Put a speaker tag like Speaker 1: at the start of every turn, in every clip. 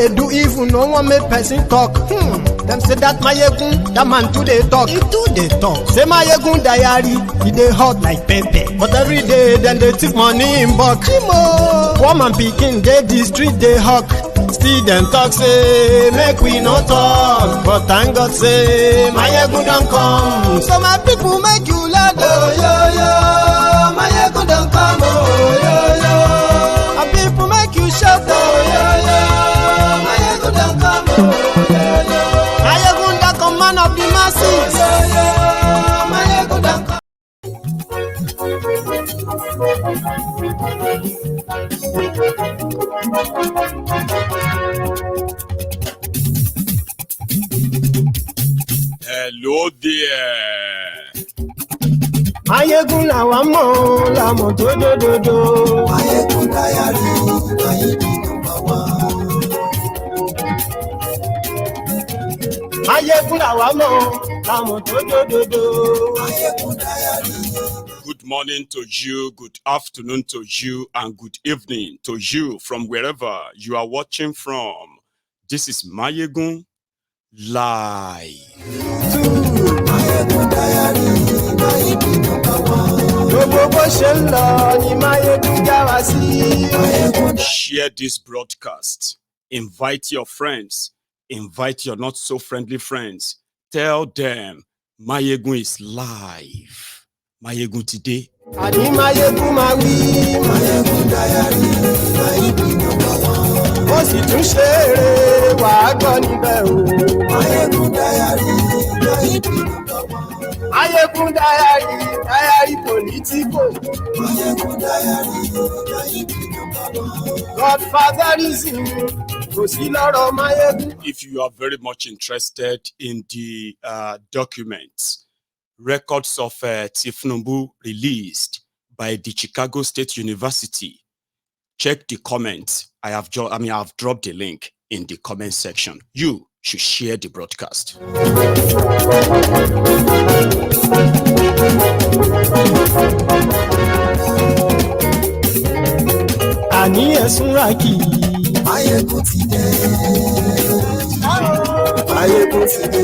Speaker 1: they do evil, no one make person talk. Them say that Mayegun, that man too they talk. He too they talk. Say Mayegun diary, he dey hot like pepper. But every day, then they take money in bulk. Poor man pikin, they the street, they hawk. Still them talk say, make we no talk. But thank God say, Mayegun don't come. So my people make you laugh. Oh, yo, yo, Mayegun don't come. Oh, yo, yo. My people make you shout. Oh, yo, yo, Mayegun don't come. Oh, yo, yo. Mayegun don't come, man of the masses. Oh, yo, yo, Mayegun don't come.
Speaker 2: Hello there.
Speaker 1: Mayegun làwa mọ̀ làmọ̀ tó dòdòdò.
Speaker 3: Mayegun diary, Mayegun number one.
Speaker 1: Mayegun làwa mọ̀ làmọ̀ tó dòdòdò.
Speaker 3: Mayegun diary.
Speaker 2: Good morning to you, good afternoon to you, and good evening to you from wherever you are watching from. This is Mayegun Live.
Speaker 3: Mayegun diary, Mayegun number one.
Speaker 1: Gbogbo bó ṣe ń lọ ni Mayegun já wa sí.
Speaker 2: Share this broadcast. Invite your friends. Invite your not so friendly friends. Tell them Mayegun is live. Mayegun today.
Speaker 1: Àní Mayegun máa wí.
Speaker 3: Mayegun diary, Mayegun number one.
Speaker 1: Ó sì tún ṣe eré wàá gbọ́ níbẹ̀ o.
Speaker 3: Mayegun diary, Mayegun number one.
Speaker 1: Mayegun diary, diary politico.
Speaker 3: Mayegun diary, Mayegun number one.
Speaker 1: Godfatherism kò sí lọ́rọ̀ Mayegun.
Speaker 2: If you are very much interested in the documents, records of Tinubu released by the Chicago State University, check the comments. I have dropped the link in the comment section. You should share the broadcast.
Speaker 1: Àní ẹ̀sùn ràkì.
Speaker 3: Mayegun ti dé. Mayegun ti dé.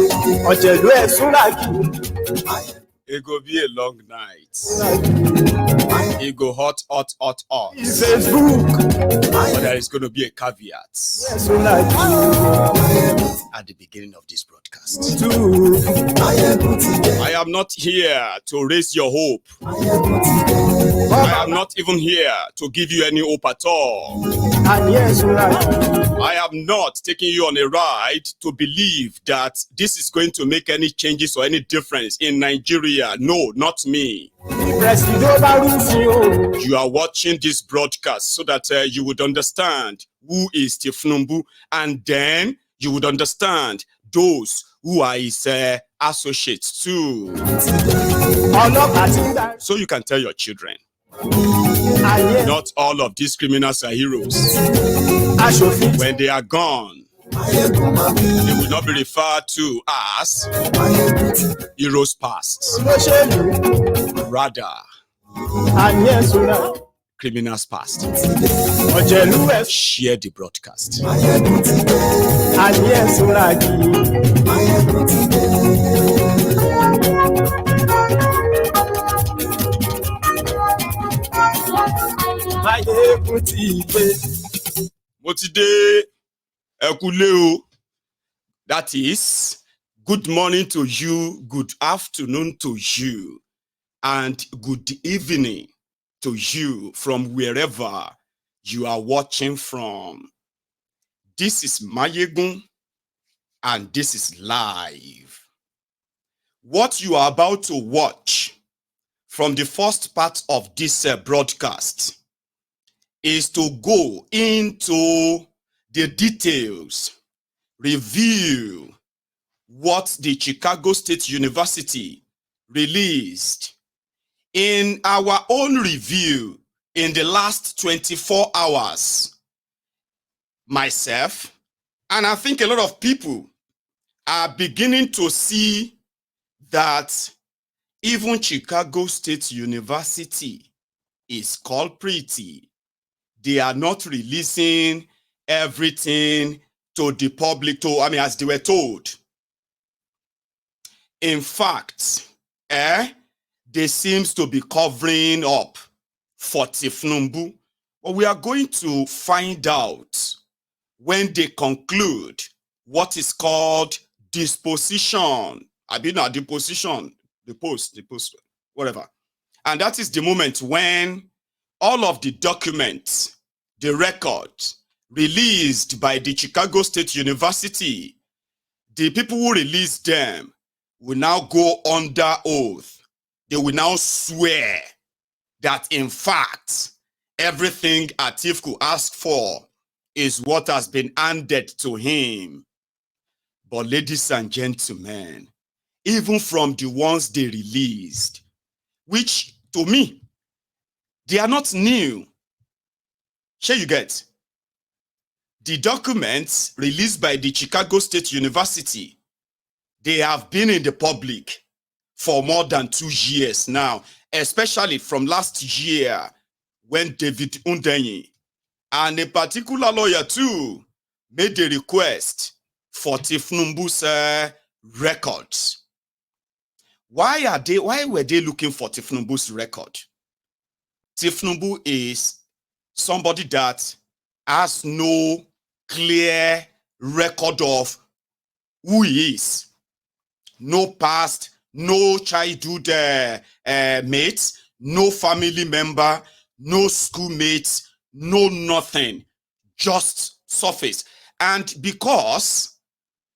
Speaker 1: Ọ̀jẹ̀lú ẹ̀sùn ràkì.
Speaker 2: It go be a long night. It go hot.
Speaker 1: Facebook.
Speaker 2: But there is going to be a caveat
Speaker 1: Ẹ̀sùn ràkì.
Speaker 2: at the beginning of this broadcast.
Speaker 3: Mayegun ti dé.
Speaker 2: I am not here to raise your hope.
Speaker 3: Mayegun ti dé.
Speaker 2: I am not even here to give you any hope at all.
Speaker 1: Àní ẹ̀sùn ràkì.
Speaker 2: I am not taking you on a ride to believe that this is going to make any changes or any difference in Nigeria. No, not me.
Speaker 1: Presido bá rúfin o.
Speaker 2: You are watching this broadcast so that you would understand who is Tinubu, and then you would understand those who are his associates too.
Speaker 1: Ọlọ́pàá ti ń darí.
Speaker 2: So you can tell your children,
Speaker 1: Àní
Speaker 2: not all of these criminals are heroes.
Speaker 1: aṣòfin.
Speaker 2: When they are gone,
Speaker 3: Mayegun máa wí.
Speaker 2: they will not be referred to as
Speaker 3: Mayegun ti dé.
Speaker 2: heroes past,
Speaker 1: Olóṣèlú.
Speaker 2: rather
Speaker 1: Àní ẹ̀sùn ràkì.
Speaker 2: criminals past.
Speaker 1: Ọ̀jẹ̀lú ẹ̀sùn.
Speaker 2: Share the broadcast.
Speaker 3: Mayegun ti dé.
Speaker 1: Àní ẹ̀sùn ràkì.
Speaker 3: Mayegun ti dé.
Speaker 1: Mayegun ti dé.
Speaker 2: Mo ti dé, ẹ kúlé o. That is, good morning to you, good afternoon to you, and good evening to you from wherever you are watching from. This is Mayegun, and this is live. What you are about to watch from the first part of this broadcast is to go into the details, review what the Chicago State University released. In our own review in the last 24 hours, myself, and I think a lot of people are beginning to see that even Chicago State University is culprit. They are not releasing everything to the public, as they were told. In fact, they seems to be covering up for Tinubu. But we are going to find out when they conclude what is called disposition. I mean, not deposition, the post, whatever. And that is the moment when all of the documents, the records released by the Chicago State University, the people who released them will now go under oath. They will now swear that in fact, everything Atiku asked for is what has been handed to him. But ladies and gentlemen, even from the ones they released, which to me, they are not new. Sure, you get the documents released by the Chicago State University. They have been in the public for more than 2 years now, especially from last year when David Undenyi and a particular lawyer too made a request for Tinubu's records. Why were they looking for Tinubu's record? Tinubu is somebody that has no clear record of who he is. No past, no childhood mates, no family member, no schoolmates, no nothing, just surface. And because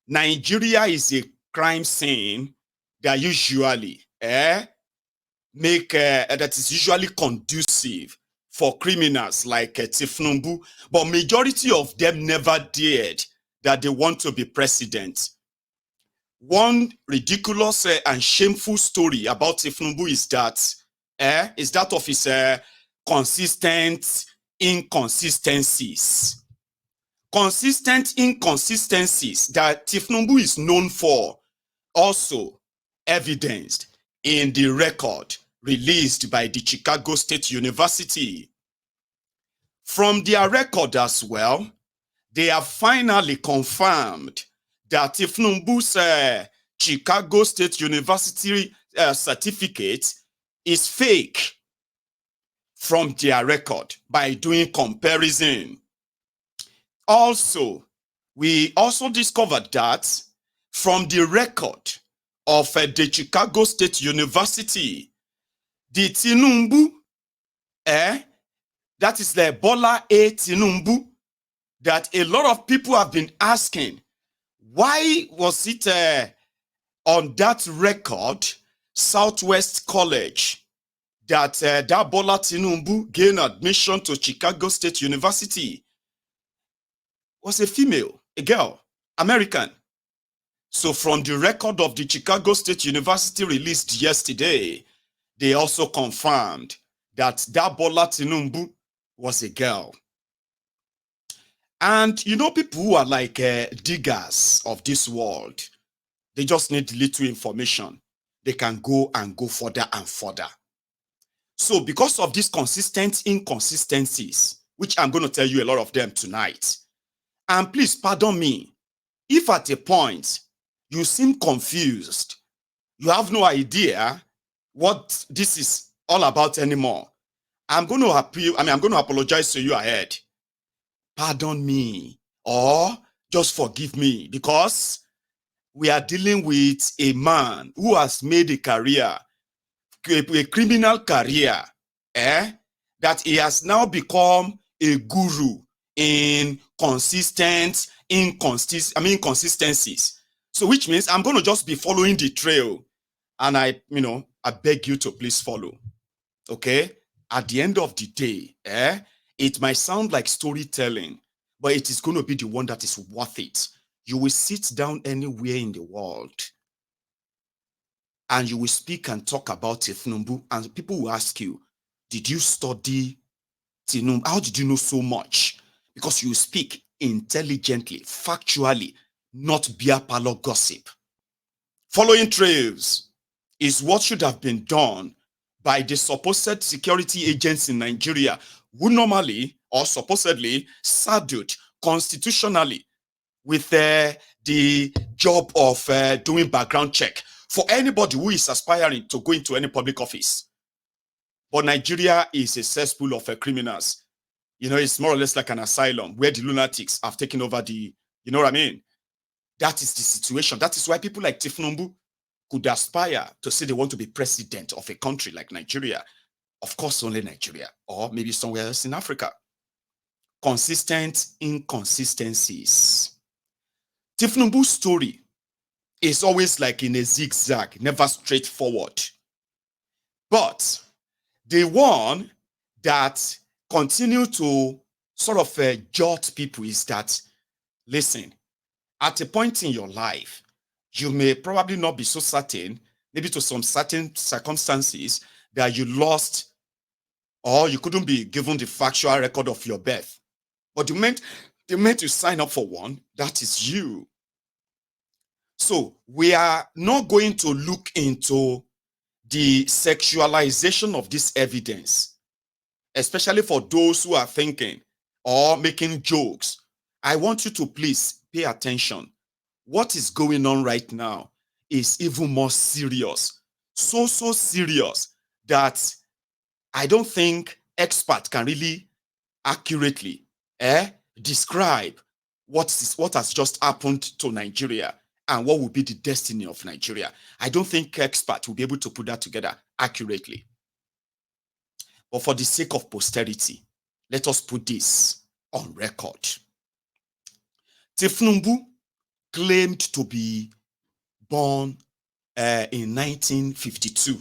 Speaker 2: Nigeria is a crime scene that usually make that is usually conducive for criminals like Tinubu, but majority of them never dared that they want to be president. One ridiculous and shameful story about Tinubu is that of his consistent inconsistencies. Consistent inconsistencies that Tinubu is known for, also evidenced in the record released by the Chicago State University. From their record as well, they have finally confirmed that Tinubu's Chicago State University certificate is fake from their record by doing comparison. Also, we also discovered that from the record of the Chicago State University, the Tinubu, that is the Bola A. Tinubu, that a lot of people have been asking, why was it on that record, Southwest College, that that Bola Tinubu gained admission to Chicago State University was a female, a girl, American. So from the record of the Chicago State University released yesterday, they also confirmed that that Bola Tinubu was a girl. And you know, people who are like diggers of this world, they just need little information. They can go and go further and further. So because of these consistent inconsistencies, which I'm going to tell you a lot of them tonight, and please pardon me, if at a point you seem confused, you have no idea what this is all about anymore, I'm going to appeal, I'm going to apologize to you ahead. Pardon me, or just forgive me, because we are dealing with a man who has made a career, a criminal career, that he has now become a guru in inconsistencies. So which means I'm going to just be following the trail, and I beg you to please follow. Okay? At the end of the day, it might sound like storytelling, but it is going to be the one that is worth it. You will sit down anywhere in the world and you will speak and talk about Tinubu, and people will ask you, did you study Tinubu? How did you know so much? Because you speak intelligently, factually, not beer parlor gossip. Following trails is what should have been done by the supposed security agents in Nigeria, who normally or supposedly saddled constitutionally with the job of doing background check for anybody who is aspiring to go into any public office. But Nigeria is a cesspool of criminals. It's more or less like an asylum where the lunatics have taken over you know what I mean? That is the situation. That is why people like Tinubu could aspire to say they want to be president of a country like Nigeria. Of course, only Nigeria, or maybe somewhere else in Africa. Consistent inconsistencies. Tinubu's story is always like in a zigzag, never straightforward. But the one that continue to sort of jot people is that, listen, at a point in your life, you may probably not be so certain, maybe to some certain circumstances, that you lost or you couldn't be given the factual record of your birth. But the moment you sign up for one, that is you. So we are not going to look into the sexualization of this evidence, especially for those who are thinking or making jokes. I want you to please pay attention. What is going on right now is even more serious. So serious that I don't think experts can really accurately describe what has just happened to Nigeria and what will be the destiny of Nigeria. I don't think experts will be able to put that together accurately. But for the sake of posterity, let us put this on record. Tinubu claimed to be born in 1952.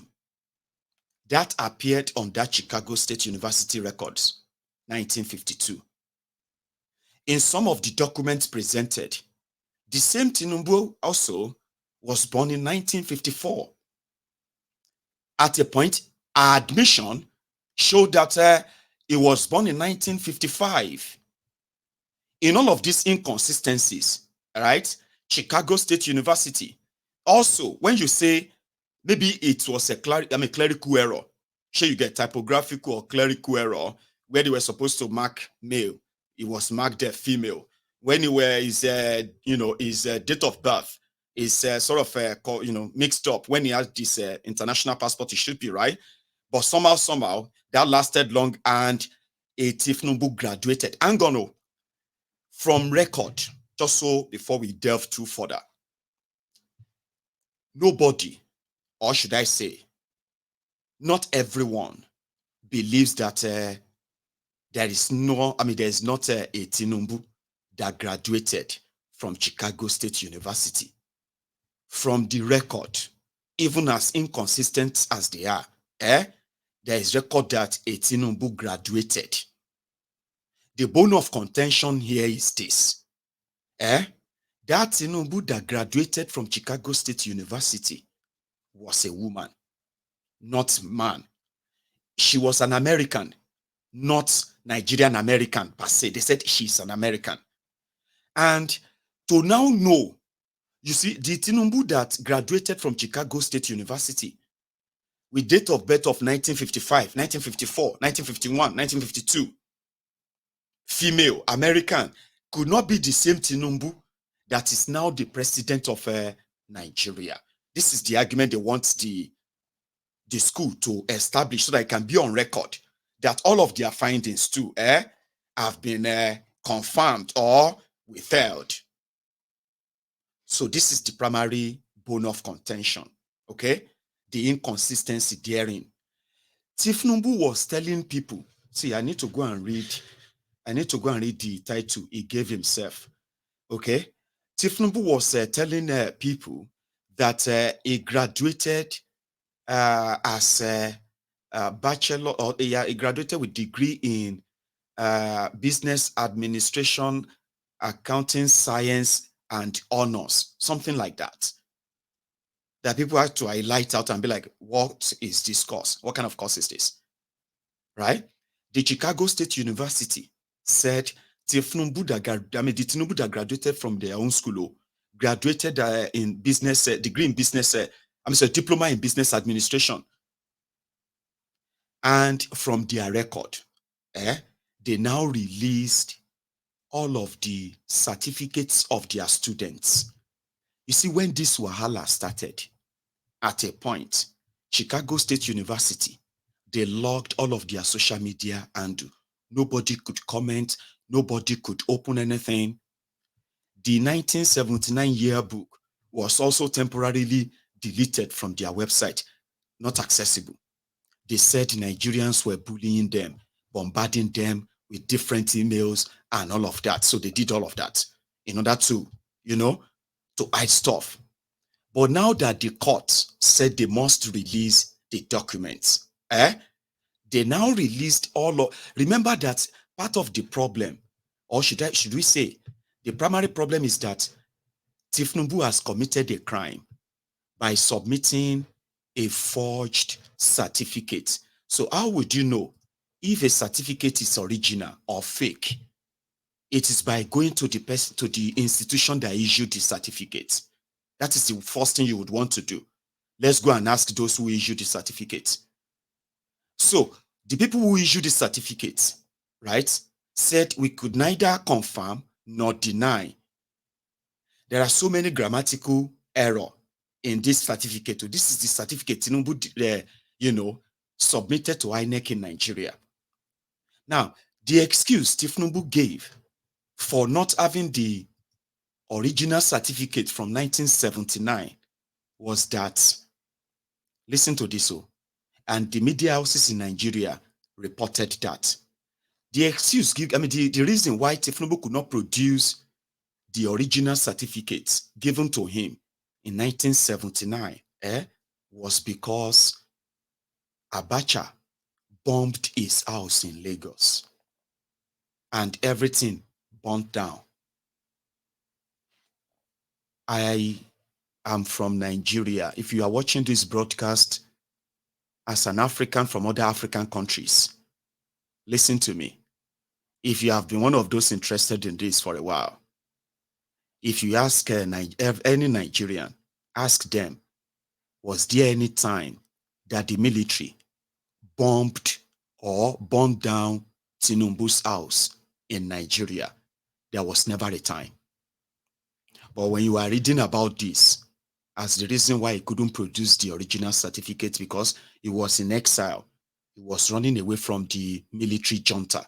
Speaker 2: That appeared on that Chicago State University records, 1952. In some of the documents presented, the same Tinubu also was born in 1954. At a point, our admission showed that he was born in 1955. In all of these inconsistencies, right? Chicago State University. Also, when you say maybe it was a clerical error, sure, you get typographical or clerical error where they were supposed to mark male, it was marked female. When his date of birth is sort of mixed up. When he has this international passport, it should be right, but somehow that lasted long, and Tinubu graduated. I'm gonna from record, just so before we delve too further. Nobody, or should I say, not everyone believes that there is not a Tinubu that graduated from Chicago State University. From the record, even as inconsistent as they are, there is record that a Tinubu graduated. The bone of contention here is this. That Tinubu that graduated from Chicago State University was a woman, not man. She was an American, not Nigerian American per se. They said she's an American. And to now know, you see, the Tinubu that graduated from Chicago State University with date of birth of 1955, 1954, 1951, 1952, female, American, could not be the same Tinubu that is now the president of Nigeria. This is the argument they want the school to establish so that it can be on record that all of their findings too have been confirmed or withheld. So this is the primary bone of contention, okay? The inconsistency therein. Tinubu was telling people, see, I need to go and read the title he gave himself, okay? Tinubu was telling people that he graduated as a bachelor, or he graduated with degree in business administration, accounting, science, and honors, something like that. That people have to highlight out and be like, what is this course? What kind of course is this? Right? The Chicago State University said the Tinubu that graduated from their own school, graduated in business, degree in business, diploma in business administration. And from their record, they now released all of the certificates of their students. You see, when this wahala started, at a point, Chicago State University, they logged all of their social media and nobody could comment, nobody could open anything. The 1979 yearbook was also temporarily deleted from their website, not accessible. They said Nigerians were bullying them, bombarding them with different emails and all of that. So they did all of that in order to, to hide stuff. But now that the court said they must release the documents, they now released all of, remember that part of the problem, or should we say, the primary problem is that Tinubu has committed a crime by submitting a forged certificate. So how would you know if a certificate is original or fake? It is by going to the institution that issued the certificate. That is the first thing you would want to do. Let's go and ask those who issued the certificate. So the people who issued the certificate, right, said we could neither confirm nor deny. There are so many grammatical errors in this certificate. This is the certificate Tinubu, submitted to INEC in Nigeria. Now, the excuse Tinubu gave for not having the original certificate from 1979 was that, listen to this, and the media houses in Nigeria reported that the excuse, the reason why Tinubu could not produce the original certificate given to him in 1979 was because Abacha bombed his house in Lagos and everything burnt down. I am from Nigeria. If you are watching this broadcast as an African from other African countries, listen to me. If you have been one of those interested in this for a while, if you ask any Nigerian, ask them, was there any time that the military bombed or burned down Tinubu's house in Nigeria? There was never a time. But when you are reading about this as the reason why he couldn't produce the original certificate because he was in exile, he was running away from the military junta.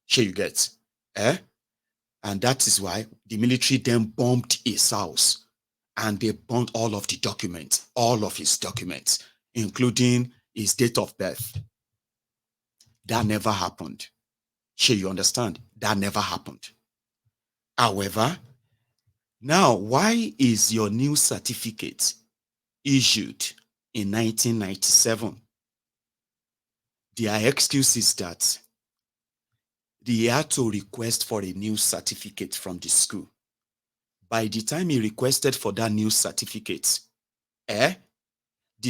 Speaker 2: Here you get, and that is why the military then bombed his house and they burned all of the documents, all of his documents, including his date of birth. That never happened. Here you understand, that never happened. However, now, why is your new certificate issued in 1997? Their excuse is that they had to request for a new certificate from the school. By the time he requested for that new certificate, the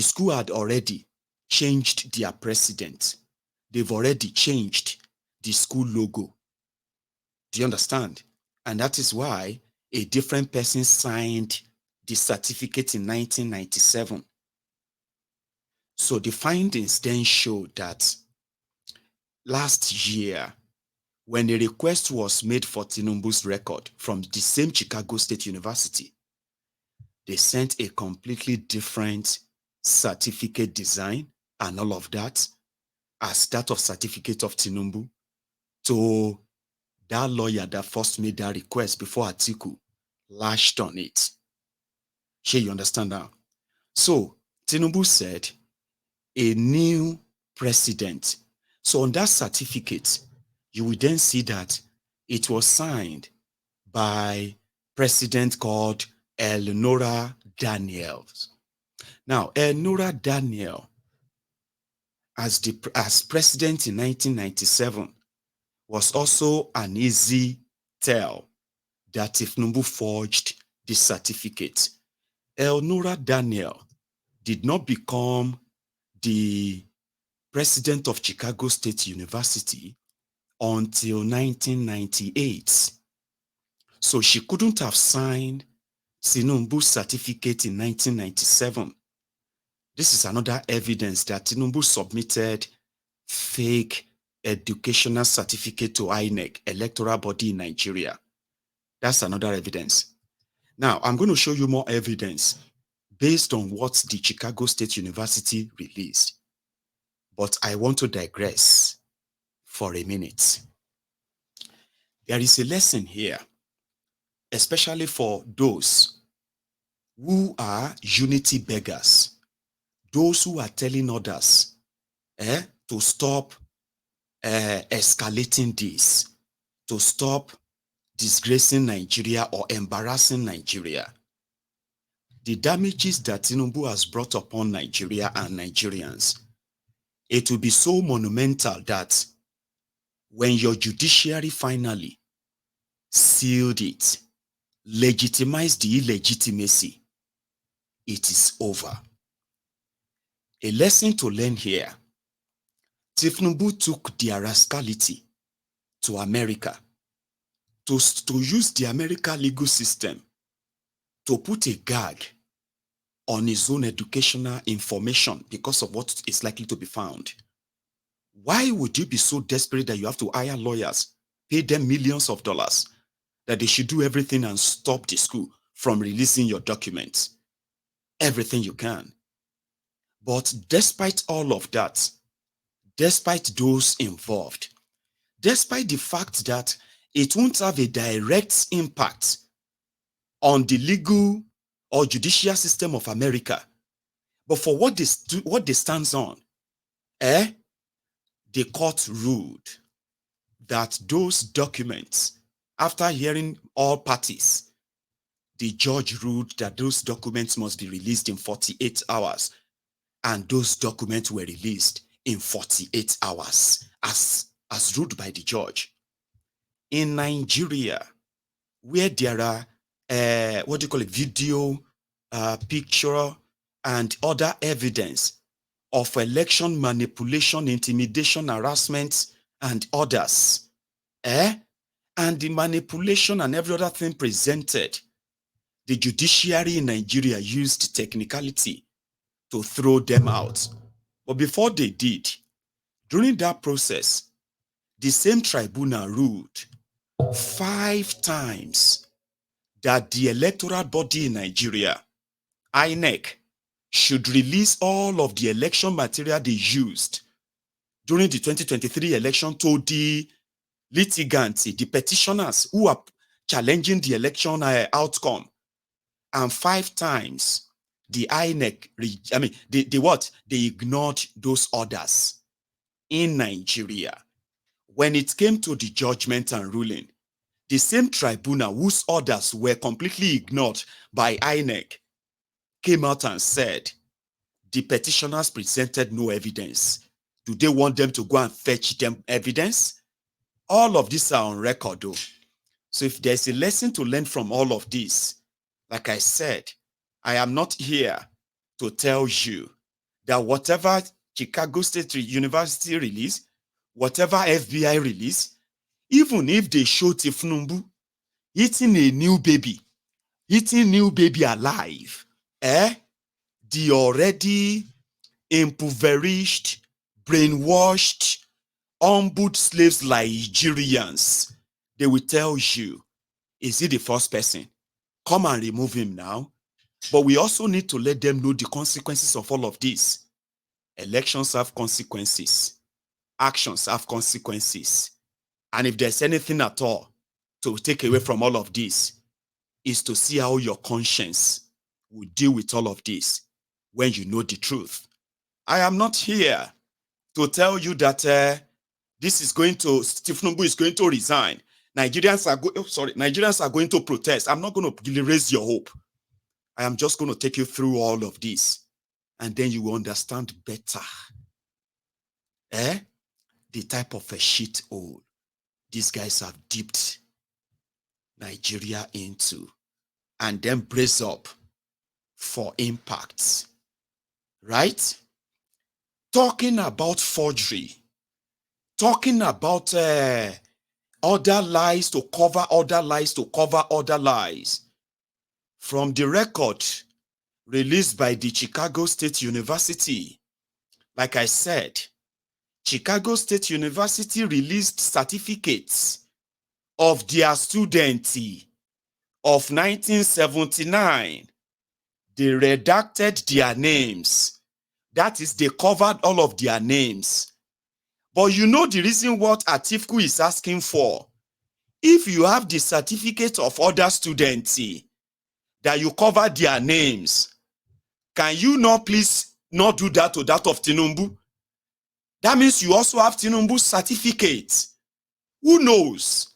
Speaker 2: school had already changed their president. They've already changed the school logo. Do you understand? And that is why a different person signed the certificate in 1997. So the findings then showed that last year, when a request was made for Tinubu's record from the same Chicago State University, they sent a completely different certificate design and all of that as that of certificate of Tinubu to that lawyer that first made that request before Atiku lashed on it. Here you understand now. So Tinubu said a new president. So on that certificate, you will then see that it was signed by president called Eleanor Daniels. Now, Eleanor Daniel, as president in 1997, was also an easy tell that Tinubu forged the certificate. Eleanor Daniel did not become the president of Chicago State University until 1998. So she couldn't have signed Tinubu's certificate in 1997. This is another evidence that Tinubu submitted fake educational certificate to INEC, electoral body in Nigeria. That's another evidence. Now, I'm going to show you more evidence based on what the Chicago State University released. But I want to digress for a minute. There is a lesson here, especially for those who are unity beggars, those who are telling others to stop escalating this, to stop disgracing Nigeria or embarrassing Nigeria. The damages that Tinubu has brought upon Nigeria and Nigerians, it will be so monumental that when your judiciary finally sealed it, legitimized the illegitimacy, it is over. A lesson to learn here. Tinubu took their rascality to America to use the American legal system to put a gag on his own educational information because of what is likely to be found. Why would you be so desperate that you have to hire lawyers, pay them millions of dollars, that they should do everything and stop the school from releasing your documents? Everything you can. But despite all of that, despite those involved, despite the fact that it won't have a direct impact on the legal or judicial system of America, but for what they stand on, the court ruled that those documents, after hearing all parties, the judge ruled that those documents must be released in 48 hours. And those documents were released in 48 hours as ruled by the judge. In Nigeria, where there are, video, picture, and other evidence of election manipulation, intimidation, harassment, and others, and the manipulation and every other thing presented, the judiciary in Nigeria used technicality to throw them out. But before they did, during that process, the same tribunal ruled 5 times that the electoral body in Nigeria, INEC, should release all of the election material they used during the 2023 election to the litigants, the petitioners who are challenging the election outcome. And 5 times, the INEC, they ignored those orders in Nigeria. When it came to the judgment and ruling, the same tribunal whose orders were completely ignored by INEC came out and said, the petitioners presented no evidence. Do they want them to go and fetch them evidence? All of these are on record, though. So if there's a lesson to learn from all of this, like I said, I am not here to tell you that whatever Chicago State University release, whatever FBI release, even if they show Tinubu eating a new baby alive, the already impoverished, brainwashed, humbled slaves Nigerians, they will tell you, is he the first person? Come and remove him now. But we also need to let them know the consequences of all of this. Elections have consequences. Actions have consequences. And if there's anything at all to take away from all of this, is to see how your conscience will deal with all of this when you know the truth. I am not here to tell you that Tinubu is going to resign. Nigerians are going to protest. I'm not going to raise your hope. I am just going to take you through all of this, and then you will understand better the type of a shithole these guys have dipped Nigeria into, and then brace up for impacts. Right? Talking about forgery, talking about other lies to cover other lies to cover other lies. From the record released by the Chicago State University, like I said, Chicago State University released certificates of their students of 1979. They redacted their names. That is, they covered all of their names. But you know the reason what Atiku is asking for? If you have the certificate of other students that you cover their names, can you not please not do that to that of Tinubu? That means you also have Tinubu's certificate. Who knows?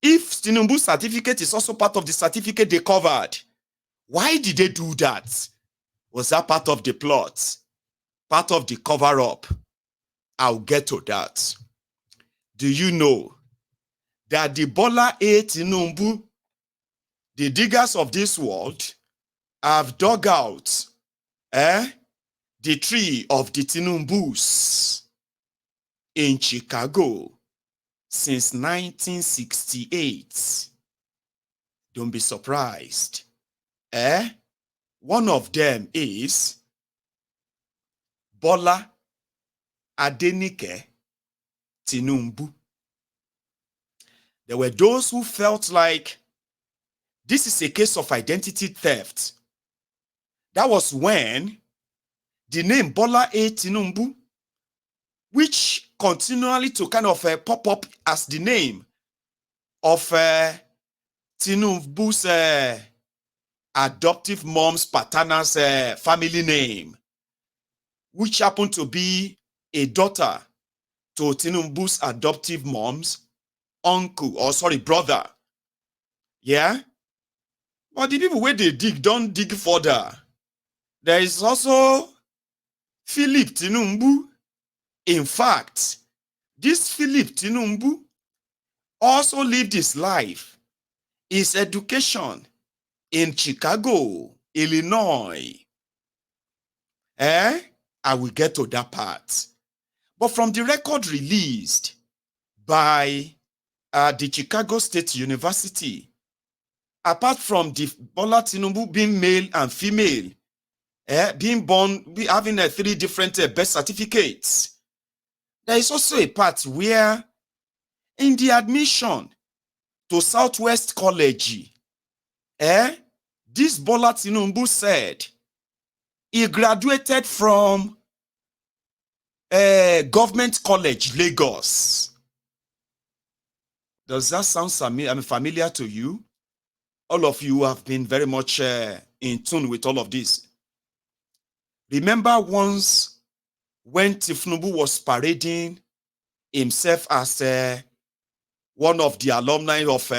Speaker 2: If Tinubu's certificate is also part of the certificate they covered, why did they do that? Was that part of the plot? Part of the cover-up? I'll get to that. Do you know that the Bola A. Tinubu, the diggers of this world, have dug out the tree of the Tinubus in Chicago since 1968? Don't be surprised. One of them is Bola Adenike Tinubu. There were those who felt like this is a case of identity theft. That was when the name Bola A. Tinubu, which continually to kind of pop up as the name of Tinubu's adoptive mom's paternal family name, which happened to be a daughter to Tinubu's adoptive mom's brother. Yeah? But the people where they dig, don't dig further. There is also Philip Tinubu. In fact, this Philip Tinubu also lived his life, his education in Chicago, Illinois. I will get to that part. But from the record released by the Chicago State University, apart from the Bola Tinubu being male and female, being born, having 3 different birth certificates, there is also a part where in the admission to Southwest College, this Bola Tinubu said he graduated from Government College, Lagos. Does that sound familiar to you? All of you have been very much in tune with all of this. Remember once when Tinubu was parading himself as one of the alumni of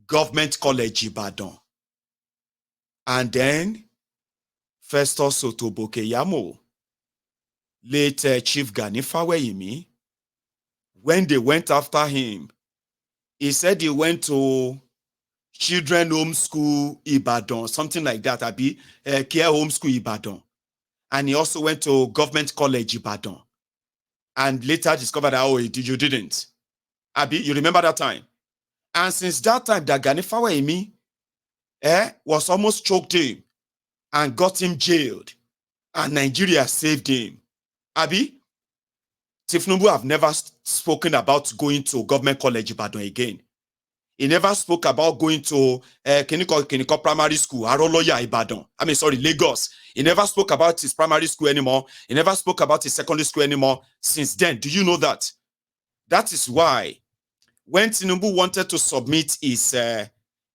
Speaker 2: Government College Ibadan. And then Festus Otobokeyamo, late Chief Gani Faweyimi, when they went after him, he said he went to Children Home School Ibadan, something like that, Abi, Care Home School Ibadan. And he also went to Government College Ibadan. And later discovered that, you didn't. Abi, you remember that time? And since that time, that Gani Faweyimi was almost choked him and got him jailed. And Nigeria saved him. Abi, Tinubu have never spoken about going to Government College Ibadan again. He never spoke about going to Kiniko Primary School, Aroloya Ibadan. Lagos. He never spoke about his primary school anymore. He never spoke about his secondary school anymore since then. Do you know that? That is why when Tinubu wanted to submit his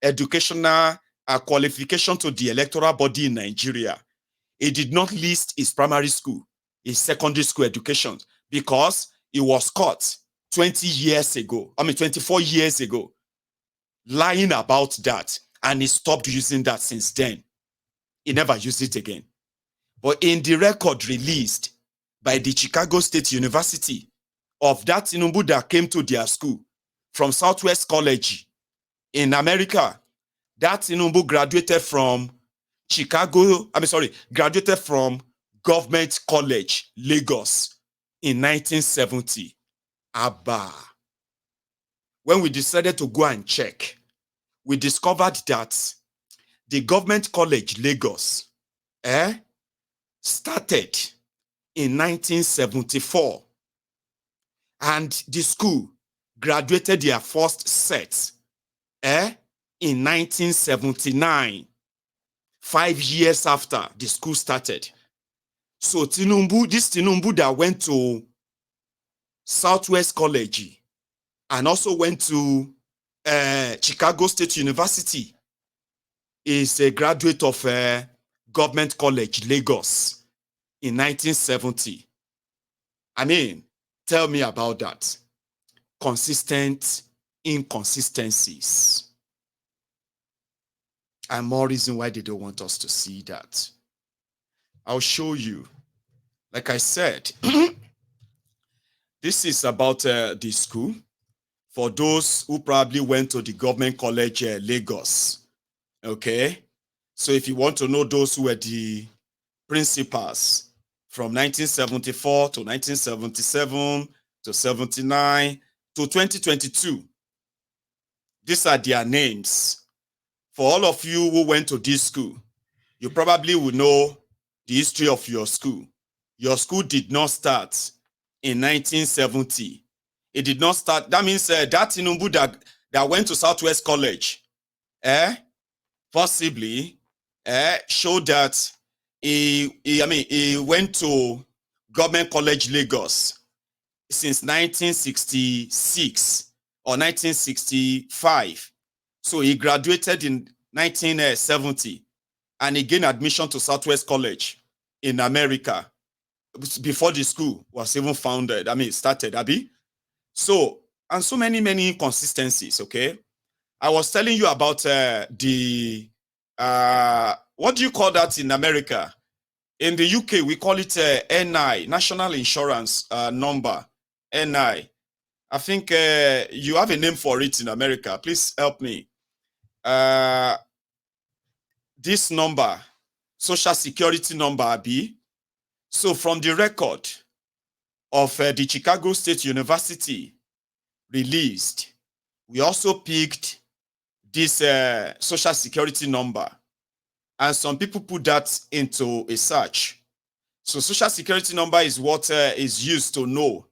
Speaker 2: educational qualification to the electoral body in Nigeria, he did not list his primary school, his secondary school education, because he was caught 24 years ago, lying about that, and he stopped using that since then. He never used it again. But in the record released by the Chicago State University of that Tinubu that came to their school from Southwest College in America, that Tinubu graduated from graduated from Government College, Lagos in 1970. Abba. When we decided to go and check, we discovered that the Government College, Lagos, started in 1974 And the school graduated their first set in 1979, 5 years after the school started. So Tinubu, this Tinubu that went to Southwest College and also went to Chicago State University, is a graduate of Government College, Lagos, in 1970. I mean, tell me about that. Consistent inconsistencies. And more reason why they don't want us to see that. I'll show you. Like I said, this is about the school for those who probably went to the Government College Lagos. Okay? So if you want to know those who were the principals from 1974 to 1977 to 79 to 2022, these are their names. For all of you who went to this school, you probably will know the history of your school. Your school did not start in 1970. It did not start. That means that Tinubu that went to Southwest College, possibly showed that he went to Government College Lagos since 1966 or 1965. So he graduated in 1970 and he gained admission to Southwest College in America before the school was even founded. Started, Abi. So, and so many inconsistencies, okay? I was telling you about the, what do you call that in America? In the UK, we call it NI, National Insurance Number, NI. I think you have a name for it in America. Please help me. This number, Social Security number, B. So from the record of the Chicago State University released, we also picked this Social Security number. And some people put that into a search. So Social Security number is what is used to know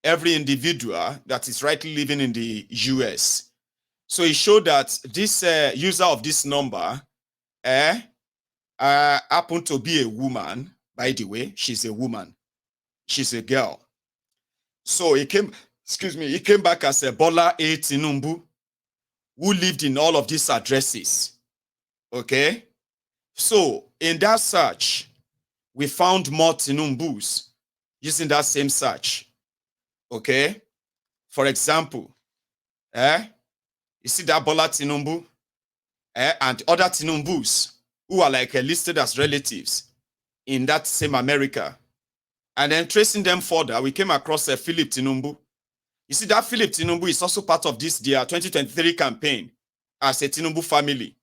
Speaker 2: every individual that is rightly living in the US. So it showed that this user of this number happened to be a woman. By the way, she's a woman. She's a girl. So he came back as a Bola A. Tinubu, who lived in all of these addresses. Okay? So in that search, we found more Tinubus using that same search. Okay? For example, you see that Bola Tinubu and other Tinubus who are like listed as relatives in that same America. And then tracing them further, we came across Philip Tinubu. You see that Philip Tinubu is also part of this their 2023 campaign as a Tinubu family.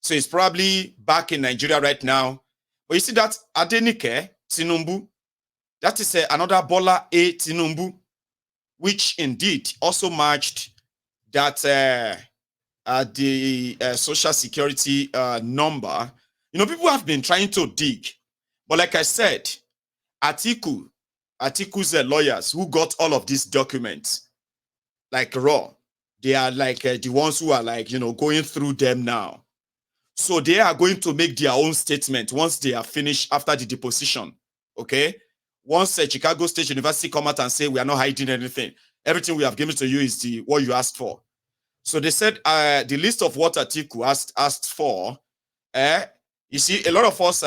Speaker 2: So he's probably back in Nigeria right now. But you see that Adenike Tinubu, that is another Bola A. Tinubu, which indeed also matched that the Social Security number. You know, people have been trying to dig. But like I said, Atiku's lawyers who got all of these documents, like raw, they are like the ones who are like, going through them now. So they are going to make their own statement once they are finished after the deposition, okay? Once Chicago State University come out and say, we are not hiding anything. Everything we have given to you is what you asked for. So they said the list of what Atiku asked for, you see, a lot of us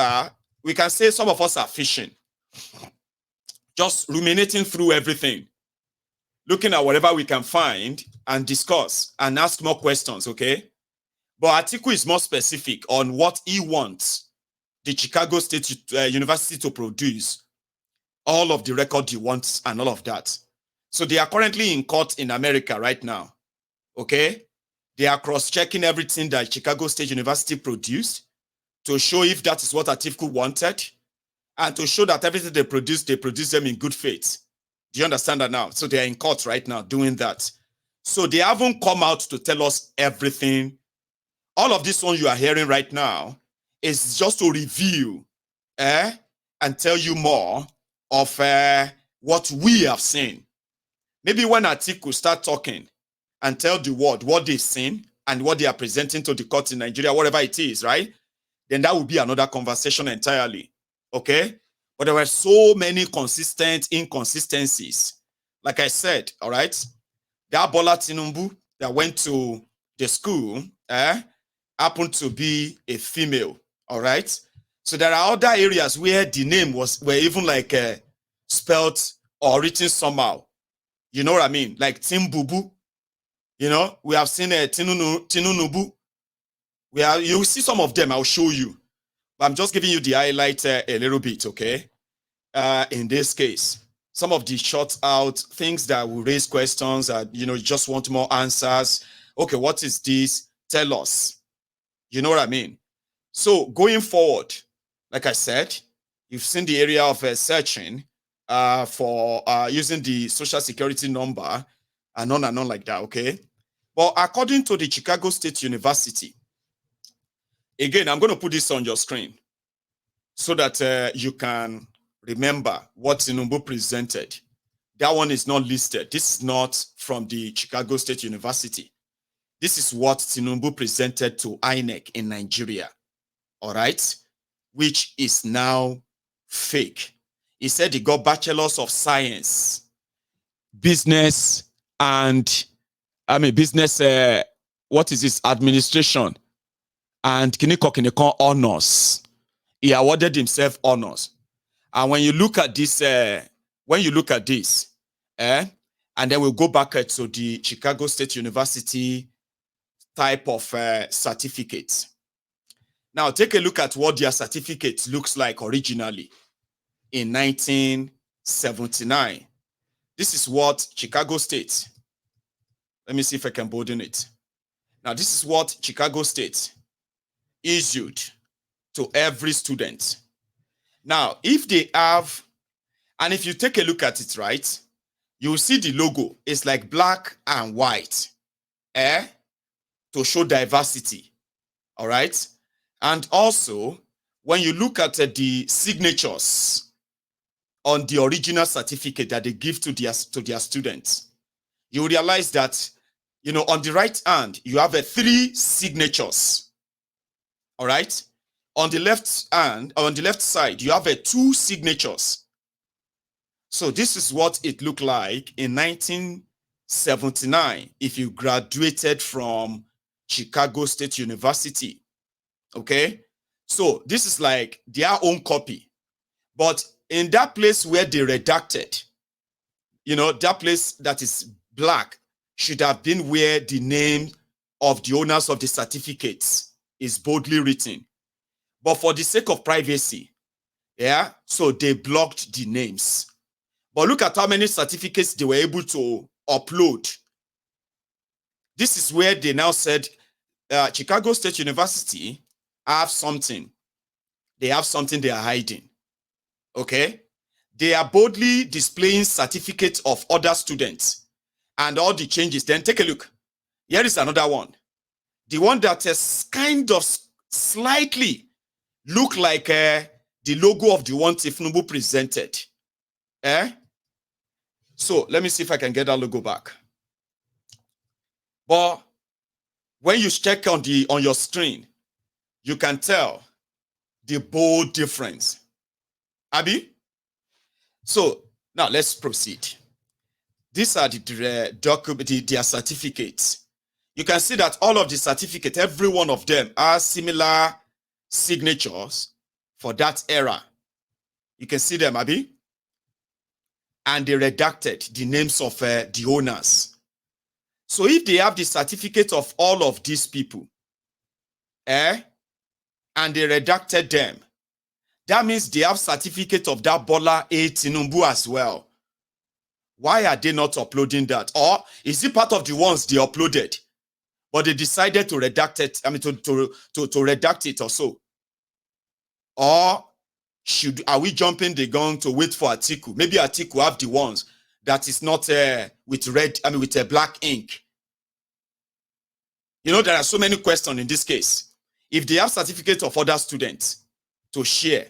Speaker 2: we can say some of us are fishing, just ruminating through everything, looking at whatever we can find and discuss and ask more questions, okay? But Atiku is more specific on what he wants the Chicago State University to produce, all of the record he wants and all of that. So they are currently in court in America right now, okay? They are cross-checking everything that Chicago State University produced to show if that is what Atiku wanted and to show that everything they produce them in good faith. Do you understand that now? So they are in court right now doing that. So they haven't come out to tell us everything. All of this one you are hearing right now is just to review and tell you more of what we have seen. Maybe when Atiku start talking and tell the world what they've seen and what they are presenting to the court in Nigeria, whatever it is, right? Then that would be another conversation entirely. Okay? But there were so many consistent inconsistencies. Like I said, all right, that Bola Tinubu that went to the school happened to be a female, all right? So there are other areas where the name were even like spelled or written somehow. You know what I mean? Like Timbubu. You know, we have seen Tinubu. You will see some of them, I'll show you. But I'm just giving you the highlight a little bit, okay? In this case, some of the short out things that will raise questions and, you just want more answers. Okay, what is this? Tell us. You know what I mean? So going forward, like I said, you've seen the area of searching for using the social security number and on like that, okay? But according to the Chicago State University, again, I'm going to put this on your screen so that you can remember what Tinubu presented. That one is not listed. This is not from the Chicago State University. This is what Tinubu presented to INEC in Nigeria, all right? Which is now fake. He said he got bachelors of science, business, and business, what is this? Administration, and Kiniko honors. He awarded himself honors. And when you look at this, and then we'll go back to the Chicago State University type of certificate. Now, take a look at what their certificate looks like originally in 1979. This is what Chicago State, let me see if I can bolden it. Now, this is what Chicago State issued to every student. Now, if they have, and if you take a look at it, right, you will see the logo. It's like black and white, to show diversity, all right? And also, when you look at the signatures on the original certificate that they give to their students, you realize that, on the right hand, you have 3 signatures, all right? On the left hand, on the left side, you have 2 signatures. So this is what it looked like in 1979 if you graduated from Chicago State University. Okay? So this is like their own copy. But in that place where they redacted, that place that is black should have been where the name of the owners of the certificates is boldly written. But for the sake of privacy, so they blocked the names. But look at how many certificates they were able to upload. This is where they now said Chicago State University have something. They have something they are hiding. Okay? They are boldly displaying certificates of other students and all the changes. Then take a look. Here is another one. The one that is kind of slightly look like the logo of the one Tinubu presented. So let me see if I can get that logo back. But when you check on your screen, you can tell the bold difference. Abi? So now let's proceed. These are their certificates. You can see that all of the certificates, every one of them are similar signatures for that era. You can see them, Abi? And they redacted the names of the owners. So if they have the certificate of all of these people, and they redacted them, that means they have certificate of that Bola A. Tinubu as well. Why are they not uploading that? Or is it part of the ones they uploaded, but they decided to redact it, to redact it or so? Or are we jumping the gun to wait for Atiku? Maybe Atiku have the ones that is not with a black ink. There are so many questions in this case. If they have certificates of other students to share,